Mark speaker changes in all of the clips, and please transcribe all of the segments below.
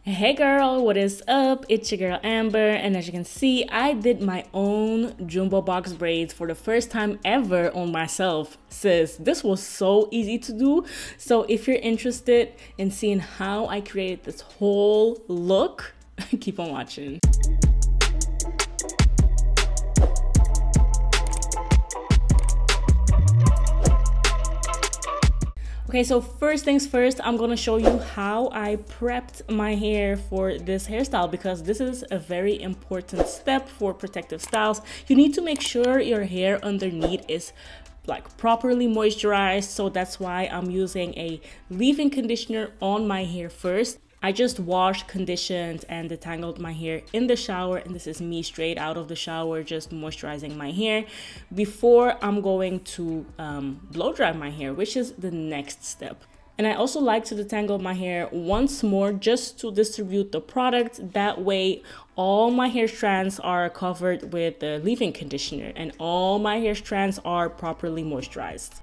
Speaker 1: Hey girl, what is up? It's your girl Amber, and as you can see, I did my own jumbo box braids for the first time ever on myself. Sis, this was so easy to do. So if you're interested in seeing how I created this whole look, keep on watching. Okay, so first things first, I'm gonna show you how I prepped my hair for this hairstyle, because this is a very important step for protective styles. You need to make sure your hair underneath is like properly moisturized, so that's why I'm using a leave-in conditioner on my hair first. I just washed, conditioned, and detangled my hair in the shower, and this is me straight out of the shower, just moisturizing my hair before I'm going to blow dry my hair, which is the next step. And I also like to detangle my hair once more just to distribute the product. That way all my hair strands are covered with the leave-in conditioner and all my hair strands are properly moisturized.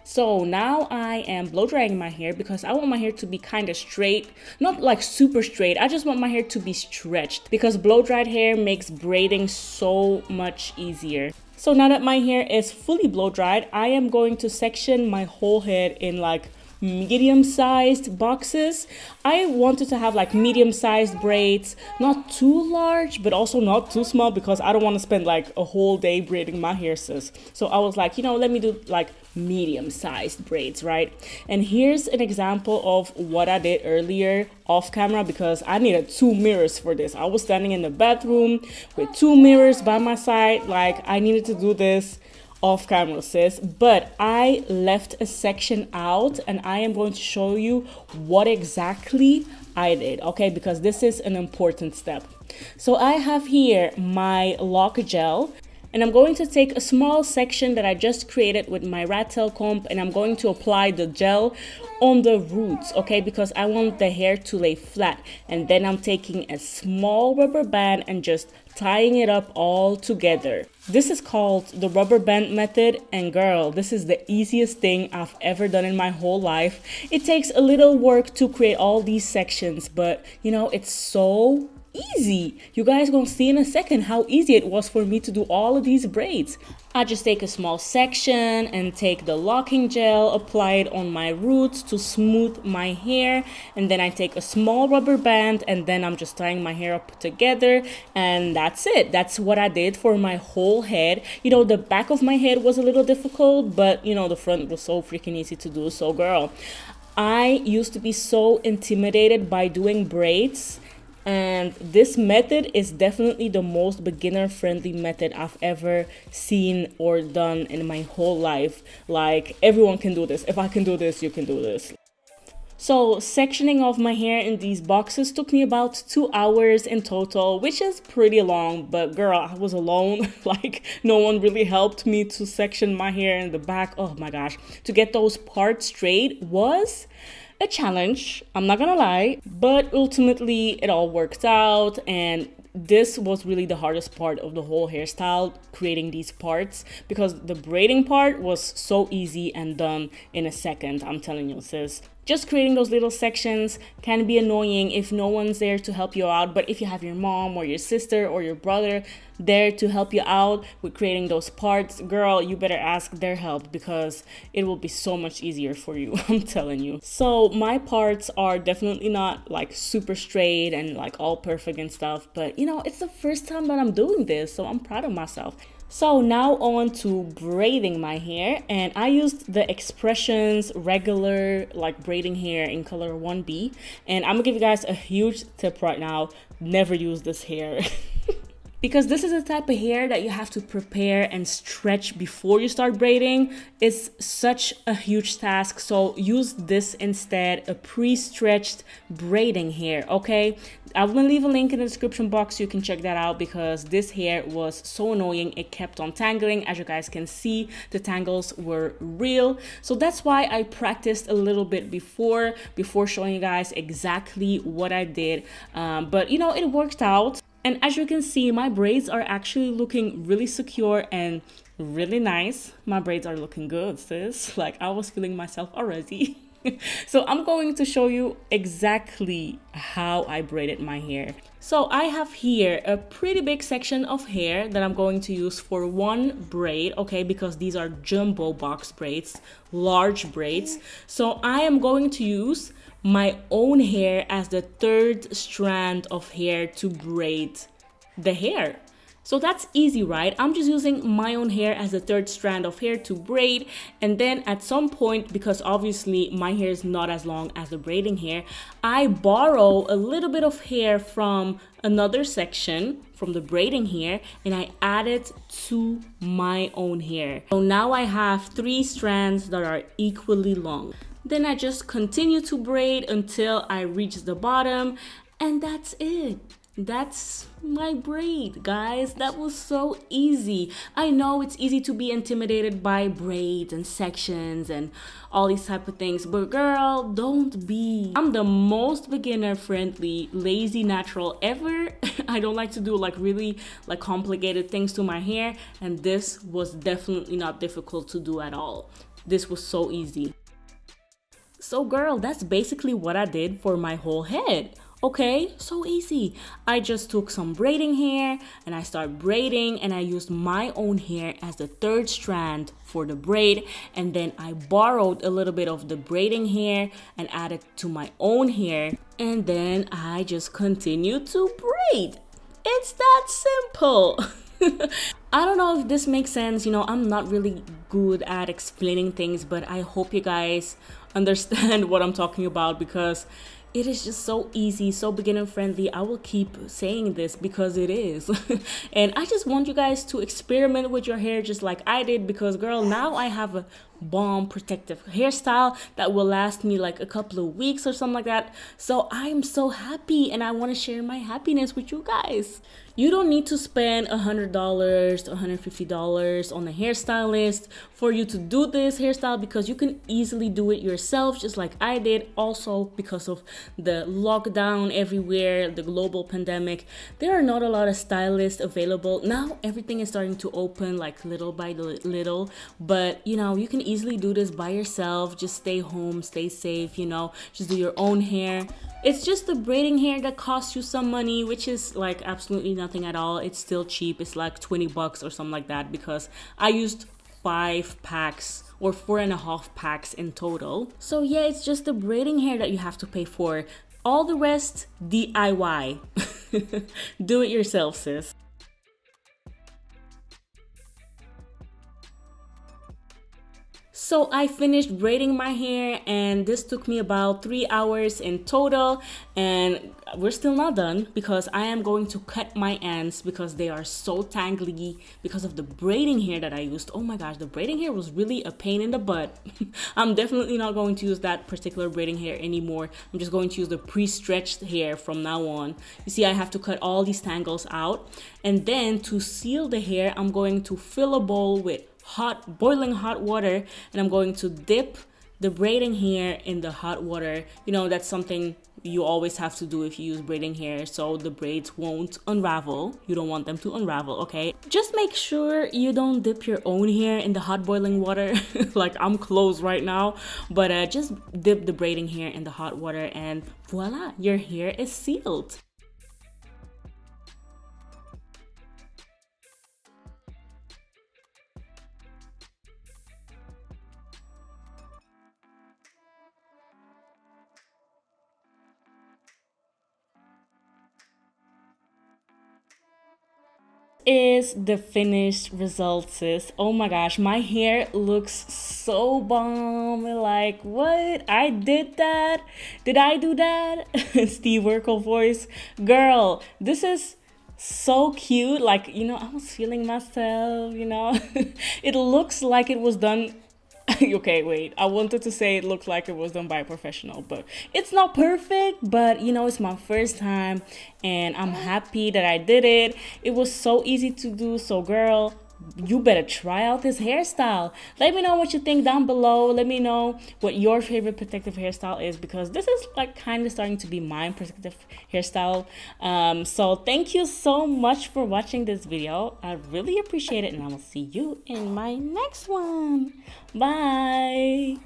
Speaker 1: So now I am blow drying my hair because I want my hair to be kind of straight, not like super straight. I just want my hair to be stretched because blow dried hair makes braiding so much easier. So now that my hair is fully blow dried, I am going to section my whole head in like medium-sized boxes. I wanted to have like medium-sized braids, not too large but also not too small, because I don't want to spend like a whole day braiding my hair, sis. So I was like, you know, let me do like medium-sized braids, right? And here's an example of what I did earlier off camera, because I needed 2 mirrors for this. I was standing in the bathroom with 2 mirrors by my side. Like, I needed to do this off camera, sis, but I left a section out and I am going to show you what exactly I did, okay, because this is an important step. So I have here my lock gel, and I'm going to take a small section that I just created with my rat tail comb, and I'm going to apply the gel on the roots, okay, because I want the hair to lay flat. And then I'm taking a small rubber band and just tying it up all together. This is called the rubber band method, and girl, this is the easiest thing I've ever done in my whole life. It takes a little work to create all these sections, but you know, it's so easy. You guys gonna see in a second how easy it was for me to do all of these braids. I just take a small section and take the locking gel, apply it on my roots to smooth my hair, and then I take a small rubber band and then I'm just tying my hair up together, and that's it. That's what I did for my whole head. You know, the back of my head was a little difficult, but you know, the front was so freaking easy to do. So girl, I used to be so intimidated by doing braids, and this method is definitely the most beginner friendly method I've ever seen or done in my whole life. Like, everyone can do this. If I can do this, you can do this. So sectioning of my hair in these boxes took me about 2 hours in total, which is pretty long, but girl, I was alone. Like, no one really helped me to section my hair in the back. Oh my gosh, to get those parts straight was a challenge, I'm not gonna lie, but ultimately it all worked out. And this was really the hardest part of the whole hairstyle, creating these parts, because the braiding part was so easy and done in a second. I'm telling you, sis. Just creating those little sections can be annoying if no one's there to help you out, but if you have your mom or your sister or your brother there to help you out with creating those parts, girl, you better ask their help, because it will be so much easier for you. I'm telling you. So my parts are definitely not like super straight and like all perfect and stuff, but you know, it's the first time that I'm doing this, so I'm proud of myself. So now on to braiding my hair, and I used the Expressions regular like braiding hair in color 1B, and I'm gonna give you guys a huge tip right now: never use this hair. because this is the type of hair that you have to prepare and stretch before you start braiding. It's such a huge task, so use this instead, a pre-stretched braiding hair, okay? I'm gonna leave a link in the description box so you can check that out, because this hair was so annoying. It kept on tangling. As you guys can see, the tangles were real, so that's why I practiced a little bit before showing you guys exactly what I did, but you know, it worked out. And as you can see, my braids are actually looking really secure and really nice. My braids are looking good, sis. Like, I was feeling myself already. So I'm going to show you exactly how I braided my hair. So I have here a pretty big section of hair that I'm going to use for one braid, okay, because these are jumbo box braids, large braids. So I am going to use my own hair as the third strand of hair to braid the hair. So that's easy, right? I'm just using my own hair as the third strand of hair to braid, and then at some point, because obviously my hair is not as long as the braiding hair, I borrow a little bit of hair from another section from the braiding hair and I add it to my own hair. So now I have 3 strands that are equally long. Then I just continue to braid until I reach the bottom, and that's it. That's my braid, guys. That was so easy. I know it's easy to be intimidated by braids and sections and all these type of things, but girl, don't be. I'm the most beginner friendly, lazy natural ever. I don't like to do like really like complicated things to my hair, and this was definitely not difficult to do at all. This was so easy. So girl, that's basically what I did for my whole head. Okay, so easy. I just took some braiding hair and I started braiding, and I used my own hair as the third strand for the braid, and then I borrowed a little bit of the braiding hair and added to my own hair, and then I just continued to braid. It's that simple. I don't know if this makes sense. You know, I'm not really good at explaining things, but I hope you guys understand what I'm talking about, because it is just so easy, so beginner friendly. I will keep saying this because it is. And I just want you guys to experiment with your hair just like I did, because girl, now I have a bomb protective hairstyle that will last me like a couple of weeks or something like that. So I'm so happy, and I want to share my happiness with you guys. You don't need to spend $100, $150 on a hairstylist for you to do this hairstyle, because you can easily do it yourself just like I did. Also, because of the lockdown everywhere, the global pandemic, there are not a lot of stylists available. Now everything is starting to open like little by little, but you know, you can easily do this by yourself. Just stay home, stay safe, you know, just do your own hair. It's just the braiding hair that costs you some money, which is like absolutely nothing at all. It's still cheap. It's like 20 bucks or something like that, because I used 5 packs or 4.5 packs in total. So yeah, it's just the braiding hair that you have to pay for. All the rest, DIY. Do it yourself, sis. So I finished braiding my hair, and this took me about 3 hours in total, and we're still not done, because I am going to cut my ends because they are so tangly because of the braiding hair that I used. Oh my gosh, the braiding hair was really a pain in the butt. I'm definitely not going to use that particular braiding hair anymore. I'm just going to use the pre-stretched hair from now on. You see, I have to cut all these tangles out, and then to seal the hair, I'm going to fill a bowl with boiling hot water, and I'm going to dip the braiding hair in the hot water. You know, that's something you always have to do if you use braiding hair, so the braids won't unravel. You don't want them to unravel, okay? Just make sure you don't dip your own hair in the hot boiling water like I'm close right now, but just dip the braiding hair in the hot water, and voila, your hair is sealed. Is the finished result, sis. Oh my gosh, my hair looks so bomb. Like, what? I did that? Did I do that? Steve Urkel voice. Girl, this is so cute. Like, you know, I was feeling myself, you know. It looks like it was done. Okay, wait, I wanted to say it looked like it was done by a professional, but it's not perfect. But you know, it's my first time and I'm happy that I did it. It was so easy to do. So girl, you better try out this hairstyle. Let me know what you think down below. Let me know what your favorite protective hairstyle is, because this is like kind of starting to be my protective hairstyle. So thank you so much for watching this video. I really appreciate it, and I will see you in my next one. Bye.